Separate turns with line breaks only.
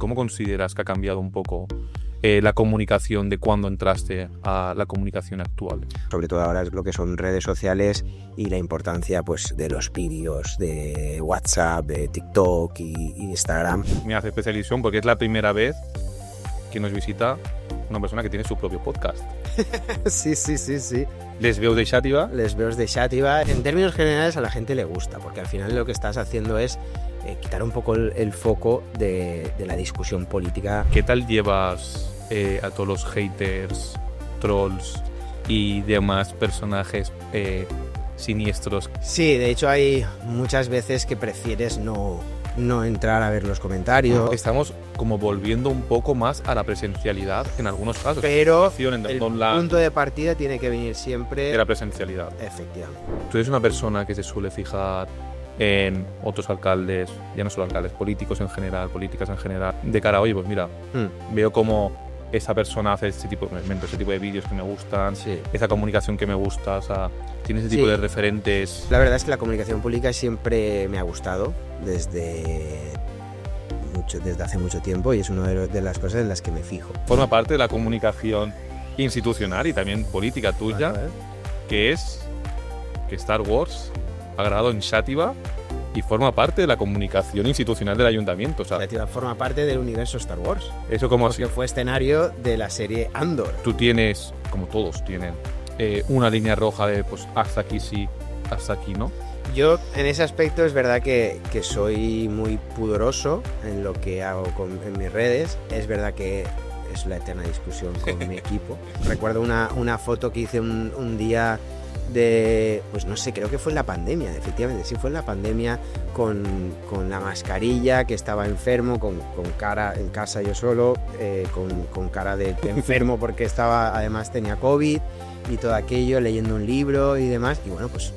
¿cómo consideras que ha cambiado un poco la comunicación de cuando entraste a la comunicación actual?
Sobre todo ahora es lo que son redes sociales y la importancia pues de los vídeos de WhatsApp, de TikTok y Instagram.
Me hace especial ilusión porque es la primera vez que nos visita una persona que tiene su propio podcast.
Sí.
Les veo de Xàtiva.
Les veo de Xàtiva. En términos generales a la gente le gusta, porque al final lo que estás haciendo es quitar un poco el foco de la discusión política.
¿Qué tal llevas a todos los haters, trolls y demás personajes siniestros?
Sí, de hecho hay muchas veces que prefieres no entrar a ver los comentarios.
Estamos como volviendo un poco más a la presencialidad en algunos casos.
Pero el
online
punto de partida tiene que venir siempre
de la presencialidad.
Efectivamente.
Tú eres una persona que se suele fijar en otros alcaldes, ya no solo alcaldes, políticos en general, políticas en general, de cara a, oye, pues mira, veo cómo esa persona hace ese tipo de vídeos que me gustan,
sí,
esa comunicación que me gusta, o sea, tienes ese tipo de referentes.
La verdad es que la comunicación pública siempre me ha gustado desde hace mucho tiempo y es una de las cosas en las que me fijo.
Forma parte de la comunicación institucional y también política tuya, que es que Star Wars ha grabado en Xàtiva y forma parte de la comunicación institucional del ayuntamiento. O sea,
Xàtiva forma parte del universo Star Wars.
Eso como
porque fue escenario de la serie Andor.
Tú tienes, como todos tienen, una línea roja de pues hasta aquí sí, hasta aquí no.
Yo en ese aspecto es verdad que soy muy pudoroso en lo que hago en mis redes. Es verdad que es la eterna discusión con mi equipo. Recuerdo una foto que hice un día de, pues no sé, creo que fue en la pandemia, efectivamente, sí fue en la pandemia, con la mascarilla, que estaba enfermo, con cara en casa yo solo, con cara de enfermo porque además tenía COVID y todo aquello, leyendo un libro y demás, y bueno, pues